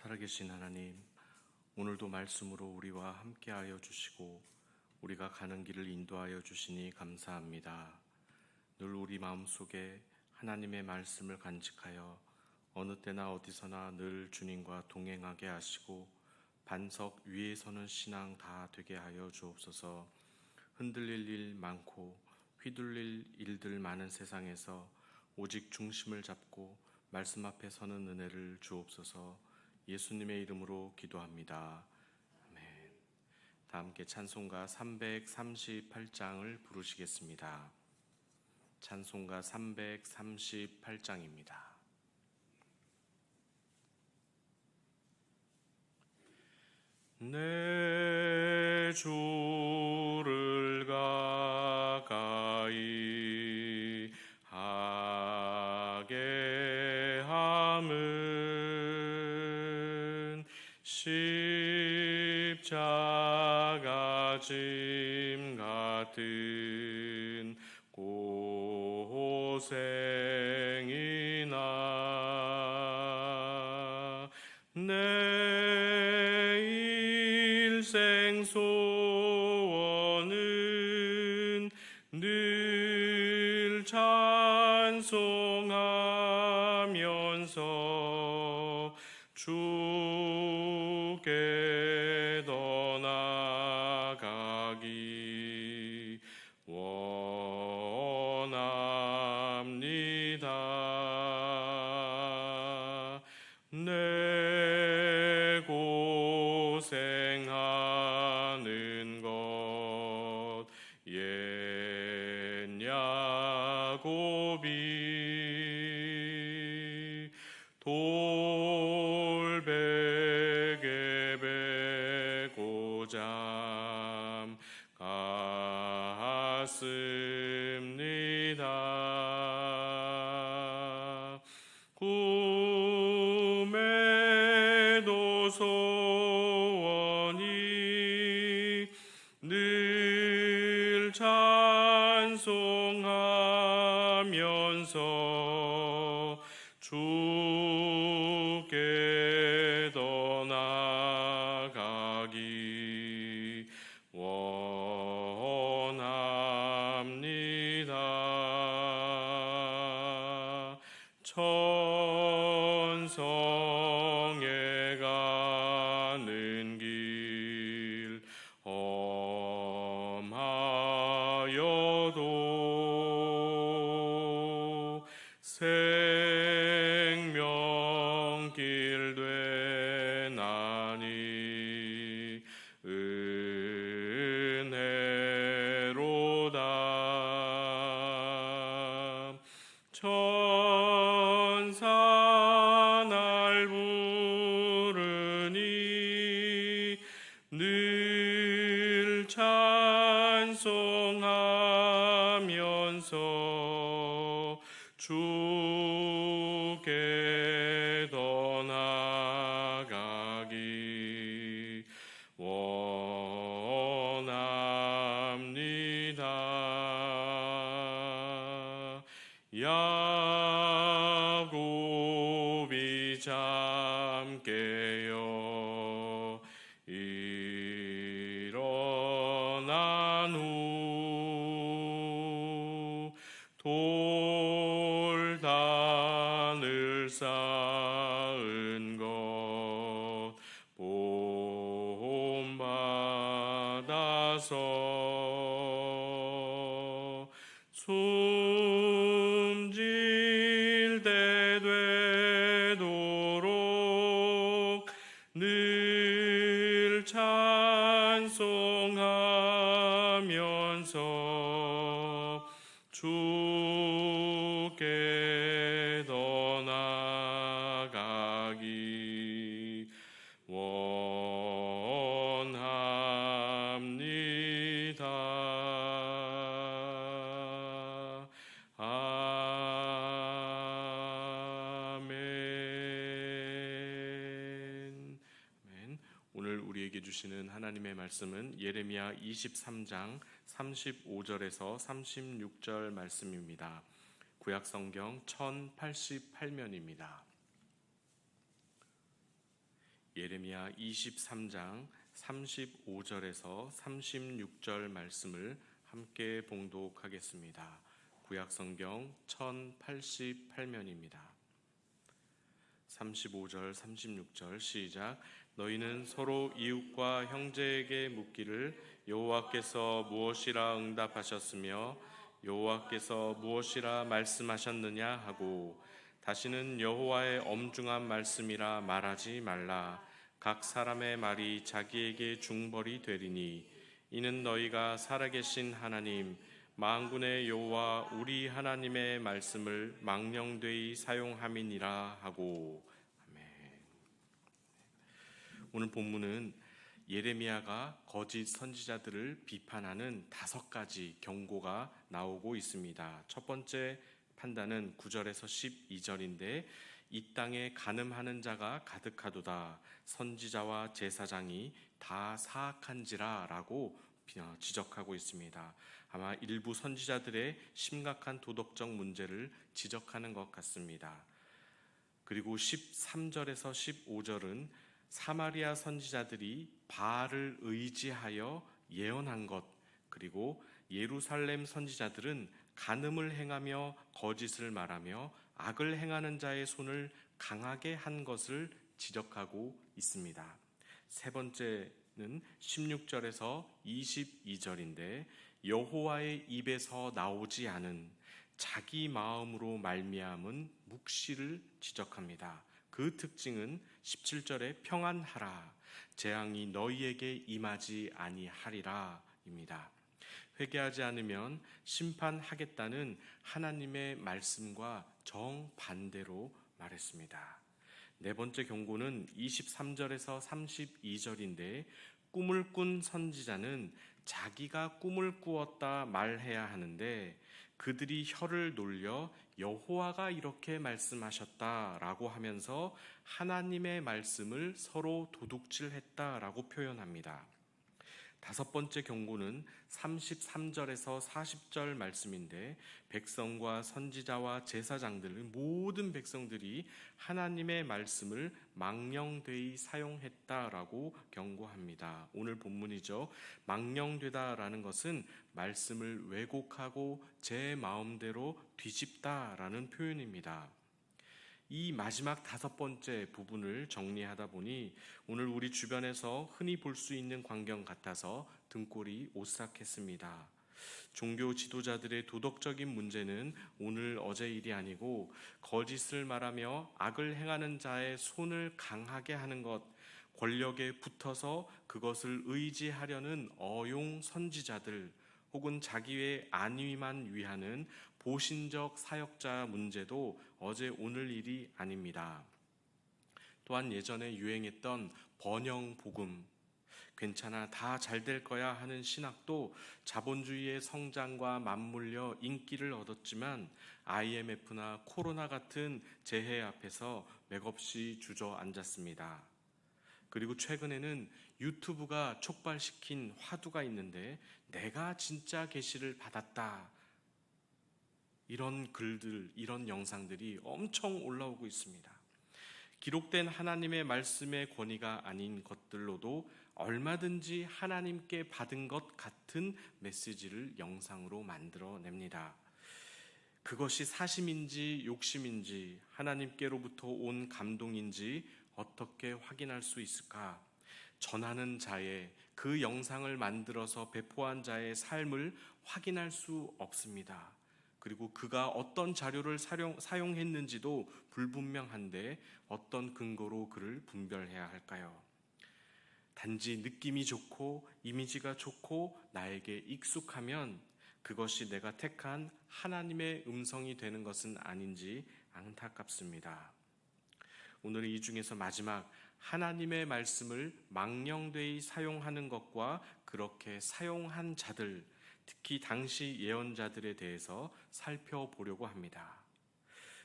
살아계신 하나님, 오늘도 말씀으로 우리와 함께하여 주시고 우리가 가는 길을 인도하여 주시니 감사합니다. 늘 우리 마음속에 하나님의 말씀을 간직하여 어느 때나 어디서나 늘 주님과 동행하게 하시고 반석 위에 서는 신앙 다 되게 하여 주옵소서. 흔들릴 일 많고 휘둘릴 일들 많은 세상에서 오직 중심을 잡고 말씀 앞에 서는 은혜를 주옵소서. 예수님의 이름으로 기도합니다. 아멘. 다 함께 찬송가 338장을 부르시겠습니다. 찬송가 338장입니다. 내 주를 가까이 하게 함은 십자가 짐 같은 고생이나 내 일생 소원은 늘 찬송하면서 주께 더 나아가기 원합니다. 내 고생하는 것 옛 야곱이 돌베개 베고 잠 갔습니다. 꿈에도 소원이 늘 찬송하면서 주께 더 나아가기 원합니다. 천성에 가는 길 험하여도 생명길 되나니 은혜로다. 천사 날 부르니 늘 찬송하면서 주께 더 나아가기 원합니다. 야곱이 잠 깨어 일어난 후 돌단을 쌓은 것 본받아서 숨질 때 되도록 늘 찬송하면서 주께 더 나아가기 원합니다. 아멘. 오늘 우리에게 주시는 하나님의 말씀은 예레미야 23장 35절에서 36절 말씀입니다. 구약성경 1088면입니다. 예레미야 23장 35절에서 36절 말씀을 함께 봉독하겠습니다. 구약성경 1088면입니다. 35절 36절 시작. 너희는 서로 이웃과 형제에게 묻기를 여호와께서 무엇이라 응답하셨으며 여호와께서 무엇이라 말씀하셨느냐 하고 다시는 여호와의 엄중한 말씀이라 말하지 말라. 각 사람의 말이 자기에게 중벌이 되리니 이는 너희가 살아계신 하나님 만군의 여호와 우리 하나님의 말씀을 망령되이 사용함이니라 하고. 아멘. 오늘 본문은 예레미야가 거짓 선지자들을 비판하는 5가지 경고가 나오고 있습니다. 첫 번째 판단은 9절에서 12절인데 이 땅에 간음하는 자가 가득하도다. 선지자와 제사장이 다 사악한지라 라고 지적하고 있습니다. 아마 일부 선지자들의 심각한 도덕적 문제를 지적하는 것 같습니다. 그리고 13절에서 15절은 사마리아 선지자들이 바알을 의지하여 예언한 것, 그리고 예루살렘 선지자들은 간음을 행하며 거짓을 말하며 악을 행하는 자의 손을 강하게 한 것을 지적하고 있습니다. 세 번째는 16절에서 22절인데 여호와의 입에서 나오지 않은 자기 마음으로 말미암은 묵시를 지적합니다. 그 특징은 17절에 평안하라, 재앙이 너희에게 임하지 아니하리라 입니다. 회개하지 않으면 심판하겠다는 하나님의 말씀과 정반대로 말했습니다. 네 번째 경고는 23절에서 32절인데 꿈을 꾼 선지자는 자기가 꿈을 꾸었다 말해야 하는데 그들이 혀를 놀려 여호와가 이렇게 말씀하셨다라고 하면서 하나님의 말씀을 서로 도둑질했다라고 표현합니다. 다섯 번째 경고는 33절에서 40절 말씀인데 백성과 선지자와 제사장들 모든 백성들이 하나님의 말씀을 망령되이 사용했다라고 경고합니다. 오늘 본문이죠. 망령되다라는 것은 말씀을 왜곡하고 제 마음대로 뒤집다라는 표현입니다. 이 마지막 5번째 부분을 정리하다 보니 오늘 우리 주변에서 흔히 볼 수 있는 광경 같아서 등골이 오싹했습니다. 종교 지도자들의 도덕적인 문제는 오늘 어제 일이 아니고 거짓을 말하며 악을 행하는 자의 손을 강하게 하는 것, 권력에 붙어서 그것을 의지하려는 어용 선지자들 혹은 자기의 안위만 위하는 보신적 사역자 문제도 어제 오늘 일이 아닙니다. 또한 예전에 유행했던 번영 복음, 괜찮아 다 잘 될 거야 하는 신학도 자본주의의 성장과 맞물려 인기를 얻었지만 IMF나 코로나 같은 재해 앞에서 맥없이 주저앉았습니다. 그리고 최근에는 유튜브가 촉발시킨 화두가 있는데 내가 진짜 계시를 받았다, 이런 글들, 이런 영상들이 엄청 올라오고 있습니다. 기록된 하나님의 말씀의 권위가 아닌 것들로도 얼마든지 하나님께 받은 것 같은 메시지를 영상으로 만들어냅니다. 그것이 사심인지 욕심인지 하나님께로부터 온 감동인지 어떻게 확인할 수 있을까? 전하는 자의, 그 영상을 만들어서 배포한 자의 삶을 확인할 수 없습니다. 그리고 그가 어떤 자료를 사용했는지도 불분명한데 어떤 근거로 그를 분별해야 할까요? 단지 느낌이 좋고 이미지가 좋고 나에게 익숙하면 그것이 내가 택한 하나님의 음성이 되는 것은 아닌지 안타깝습니다. 오늘은 이 중에서 마지막 하나님의 말씀을 망령되이 사용하는 것과 그렇게 사용한 자들, 특히 당시 예언자들에 대해서 살펴보려고 합니다.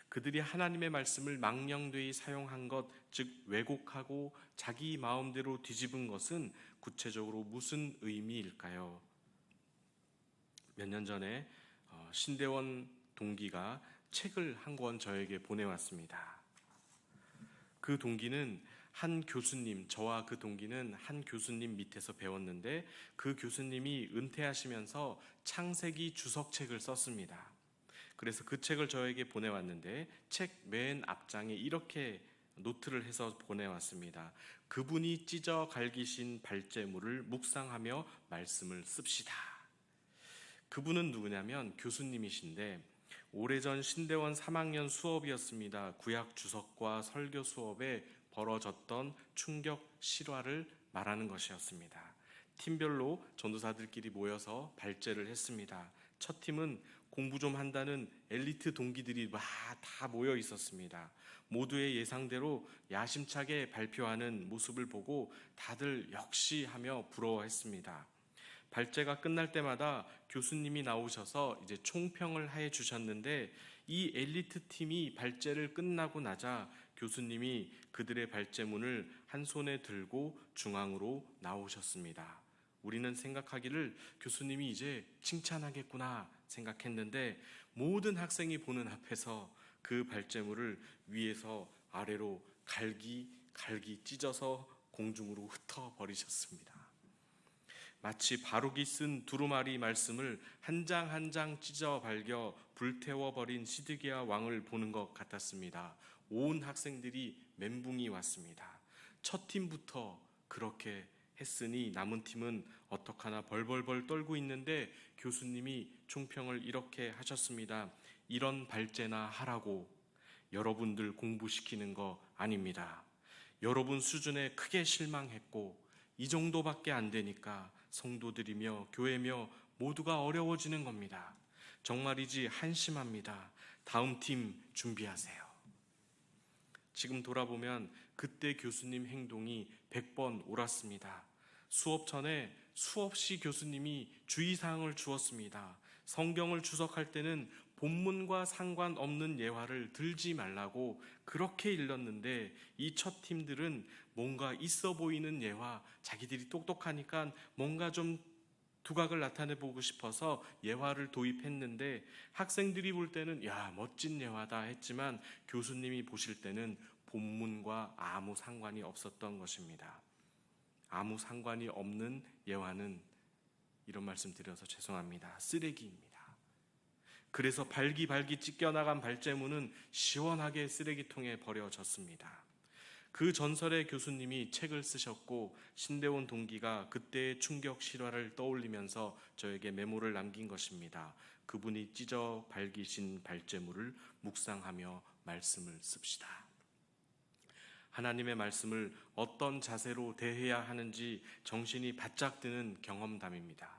그들이 하나님의 말씀을 망령되이 사용한 것, 즉 왜곡하고 자기 마음대로 뒤집은 것은 구체적으로 무슨 의미일까요? 몇 년 전에 신대원 동기가 책을 한 권 저에게 보내왔습니다. 그 동기는 한 교수님, 저와 그 동기는 한 교수님 밑에서 배웠는데 그 교수님이 은퇴하시면서 창세기 주석책을 썼습니다. 그래서 그 책을 저에게 보내왔는데 책 맨 앞장에 이렇게 노트를 해서 보내왔습니다. 그분이 찢어 갈기신 발제물을 묵상하며 말씀을 씁시다. 그분은 누구냐면 교수님이신데 오래전 신대원 3학년 수업이었습니다. 구약 주석과 설교 수업에 벌어졌던 충격 실화를 말하는 것이었습니다. 팀별로 전도사들끼리 모여서 발제를 했습니다. 첫 팀은 공부 좀 한다는 엘리트 동기들이 다 모여 있었습니다. 모두의 예상대로 야심차게 발표하는 모습을 보고 다들 역시 하며 부러워했습니다. 발제가 끝날 때마다 교수님이 나오셔서 이제 총평을 해 주셨는데 이 엘리트 팀이 발제를 끝나고 나자 교수님이 그들의 발제문을 한 손에 들고 중앙으로 나오셨습니다. 우리는 생각하기를 교수님이 이제 칭찬하겠구나 생각했는데 모든 학생이 보는 앞에서 그 발제물을 위에서 아래로 갈기 찢어서 공중으로 흩어버리셨습니다. 마치 바룩이 쓴 두루마리 말씀을 한 장 한 장 찢어 발겨 불태워버린 시드기야 왕을 보는 것 같았습니다. 온 학생들이 멘붕이 왔습니다. 첫 팀부터 그렇게 했으니 남은 팀은 어떡하나 벌벌벌 떨고 있는데 교수님이 총평을 이렇게 하셨습니다. 이런 발제나 하라고 여러분들 공부시키는 거 아닙니다. 여러분 수준에 크게 실망했고 이 정도밖에 안 되니까 성도들이며 교회며 모두가 어려워지는 겁니다. 정말이지 한심합니다. 다음 팀 준비하세요. 지금 돌아보면 그때 교수님 행동이 100번 옳았습니다. 수업 전에 수없이 교수님이 주의사항을 주었습니다. 성경을 주석할 때는 본문과 상관없는 예화를 들지 말라고 그렇게 일렀는데 이 첫 팀들은 뭔가 있어 보이는 예화, 자기들이 똑똑하니까 뭔가 좀 두각을 나타내보고 싶어서 예화를 도입했는데 학생들이 볼 때는 야 멋진 예화다 했지만 교수님이 보실 때는 본문과 아무 상관이 없었던 것입니다. 아무 상관이 없는 예화는 이런 말씀 드려서 죄송합니다. 쓰레기입니다. 그래서 발기발기 찢겨나간 발제문은 시원하게 쓰레기통에 버려졌습니다. 그 전설의 교수님이 책을 쓰셨고 신대원 동기가 그때의 충격 실화를 떠올리면서 저에게 메모를 남긴 것입니다. 그분이 찢어 발기신 발제물을 묵상하며 말씀을 씁시다. 하나님의 말씀을 어떤 자세로 대해야 하는지 정신이 바짝 드는 경험담입니다.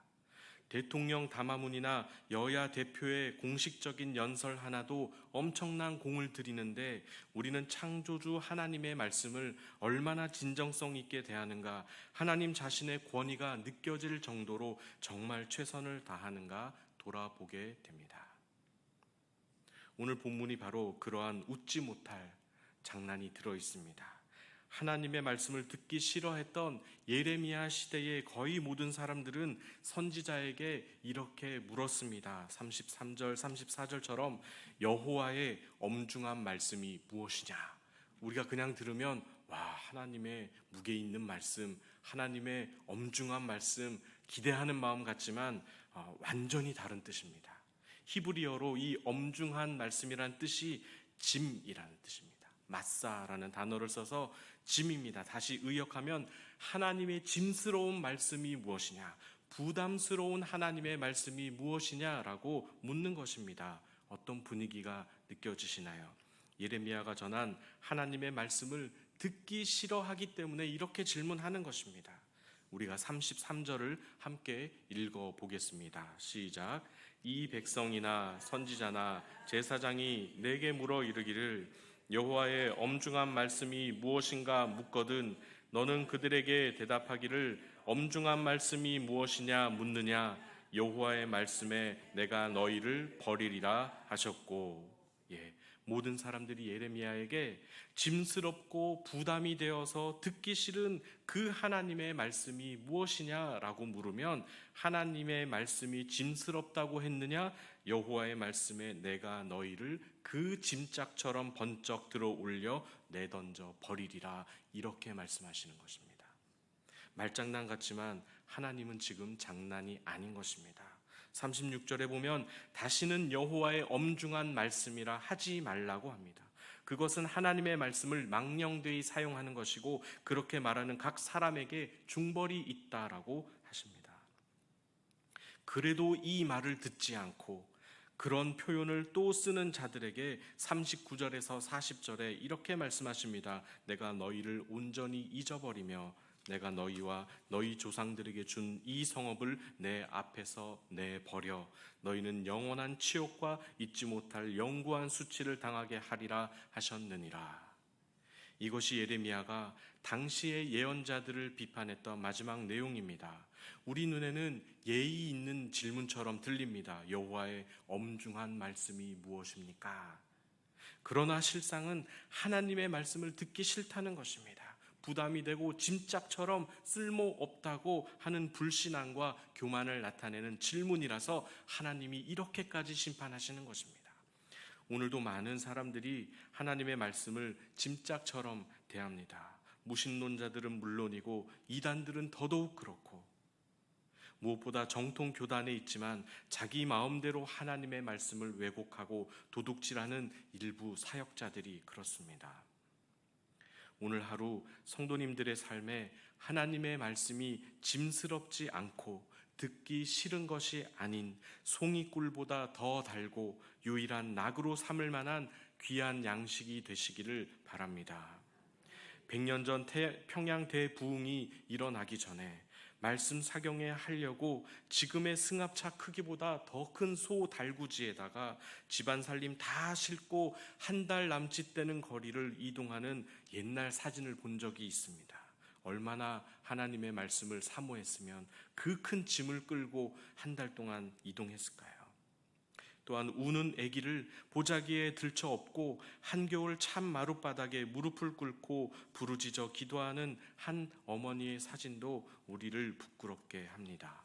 대통령 담화문이나 여야 대표의 공식적인 연설 하나도 엄청난 공을 들이는데 우리는 창조주 하나님의 말씀을 얼마나 진정성 있게 대하는가, 하나님 자신의 권위가 느껴질 정도로 정말 최선을 다하는가 돌아보게 됩니다. 오늘 본문이 바로 그러한 웃지 못할 장난이 들어 있습니다. 하나님의 말씀을 듣기 싫어했던 예레미야 시대의 거의 모든 사람들은 선지자에게 이렇게 물었습니다. 33절, 34절처럼 여호와의 엄중한 말씀이 무엇이냐? 우리가 그냥 들으면 와, 하나님의 무게 있는 말씀, 하나님의 엄중한 말씀 기대하는 마음 같지만 완전히 다른 뜻입니다. 히브리어로 이 엄중한 말씀이란 뜻이 짐이라는 뜻입니다. 마사라는 단어를 써서 짐입니다. 다시 의역하면 하나님의 짐스러운 말씀이 무엇이냐, 부담스러운 하나님의 말씀이 무엇이냐라고 묻는 것입니다. 어떤 분위기가 느껴지시나요? 예레미야가 전한 하나님의 말씀을 듣기 싫어하기 때문에 이렇게 질문하는 것입니다. 우리가 33절을 함께 읽어보겠습니다. 시작. 이 백성이나 선지자나 제사장이 내게 물어 이르기를 여호와의 엄중한 말씀이 무엇인가 묻거든 너는 그들에게 대답하기를 엄중한 말씀이 무엇이냐 묻느냐, 여호와의 말씀에 내가 너희를 버리리라 하셨고. 모든 사람들이 예레미야에게 짐스럽고 부담이 되어서 듣기 싫은 그 하나님의 말씀이 무엇이냐라고 물으면 하나님의 말씀이 짐스럽다고 했느냐? 여호와의 말씀에 내가 너희를 그 짐짝처럼 번쩍 들어 올려 내던져 버리리라, 이렇게 말씀하시는 것입니다. 말장난 같지만 하나님은 지금 장난이 아닌 것입니다. 36절에 보면 다시는 여호와의 엄중한 말씀이라 하지 말라고 합니다. 그것은 하나님의 말씀을 망령되이 사용하는 것이고 그렇게 말하는 각 사람에게 중벌이 있다라고 하십니다. 그래도 이 말을 듣지 않고 그런 표현을 또 쓰는 자들에게 39절에서 40절에 이렇게 말씀하십니다. 내가 너희를 온전히 잊어버리며 내가 너희와 너희 조상들에게 준 이 성읍을 내 앞에서 내버려 너희는 영원한 치욕과 잊지 못할 영구한 수치를 당하게 하리라 하셨느니라. 이것이 예레미야가 당시의 예언자들을 비판했던 마지막 내용입니다. 우리 눈에는 예의 있는 질문처럼 들립니다. 여호와의 엄중한 말씀이 무엇입니까? 그러나 실상은 하나님의 말씀을 듣기 싫다는 것입니다. 부담이 되고 짐짝처럼 쓸모없다고 하는 불신앙과 교만을 나타내는 질문이라서 하나님이 이렇게까지 심판하시는 것입니다. 오늘도 많은 사람들이 하나님의 말씀을 짐짝처럼 대합니다. 무신론자들은 물론이고 이단들은 더더욱 그렇고, 무엇보다 정통 교단에 있지만 자기 마음대로 하나님의 말씀을 왜곡하고 도둑질하는 일부 사역자들이 그렇습니다. 오늘 하루 성도님들의 삶에 하나님의 말씀이 짐스럽지 않고 듣기 싫은 것이 아닌 송이꿀보다 더 달고 유일한 낙으로 삼을 만한 귀한 양식이 되시기를 바랍니다. 100년 전 평양 대부흥이 일어나기 전에 말씀 사경에 하려고 지금의 승합차 크기보다 더 큰 소 달구지에다가 집안 살림 다 싣고 한 달 남짓 되는 거리를 이동하는 옛날 사진을 본 적이 있습니다. 얼마나 하나님의 말씀을 사모했으면 그 큰 짐을 끌고 한 달 동안 이동했을까요? 또한 우는 아기를 보자기에 들쳐 업고 한겨울 찬 마룻바닥에 무릎을 꿇고 부르짖어 기도하는 한 어머니의 사진도 우리를 부끄럽게 합니다.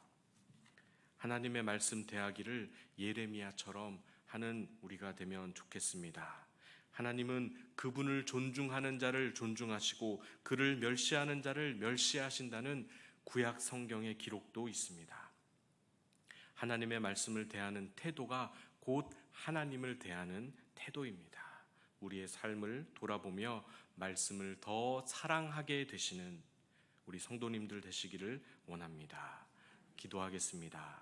하나님의 말씀 대하기를 예레미야처럼 하는 우리가 되면 좋겠습니다. 하나님은 그분을 존중하는 자를 존중하시고 그를 멸시하는 자를 멸시하신다는 구약 성경의 기록도 있습니다. 하나님의 말씀을 대하는 태도가 곧 하나님을 대하는 태도입니다. 우리의 삶을 돌아보며 말씀을 더 사랑하게 되시는 우리 성도님들 되시기를 원합니다. 기도하겠습니다.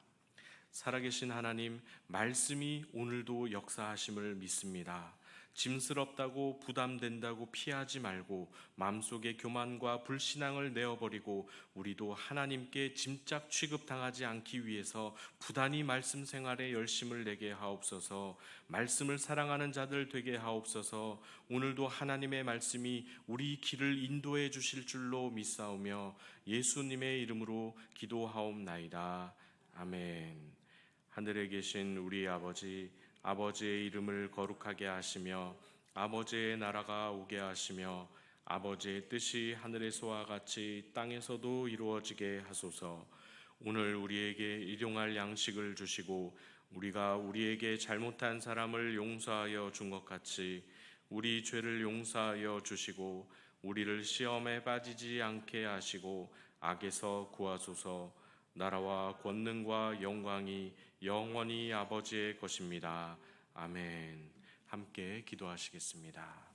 살아계신 하나님, 말씀이 오늘도 역사하심을 믿습니다. 짐스럽다고 부담된다고 피하지 말고 마음속에 교만과 불신앙을 내어버리고 우리도 하나님께 짐짝 취급당하지 않기 위해서 부단히 말씀 생활에 열심을 내게 하옵소서. 말씀을 사랑하는 자들 되게 하옵소서. 오늘도 하나님의 말씀이 우리 길을 인도해 주실 줄로 믿사오며 예수님의 이름으로 기도하옵나이다. 아멘. 하늘에 계신 우리 아버지, 아버지의 이름을 거룩하게 하시며 아버지의 나라가 오게 하시며 아버지의 뜻이 하늘에서와 같이 땅에서도 이루어지게 하소서. 오늘 우리에게 일용할 양식을 주시고 우리가 우리에게 잘못한 사람을 용서하여 준 것 같이 우리 죄를 용서하여 주시고 우리를 시험에 빠지지 않게 하시고 악에서 구하소서. 나라와 권능과 영광이 영원히 아버지의 것입니다. 아멘. 함께 기도하시겠습니다.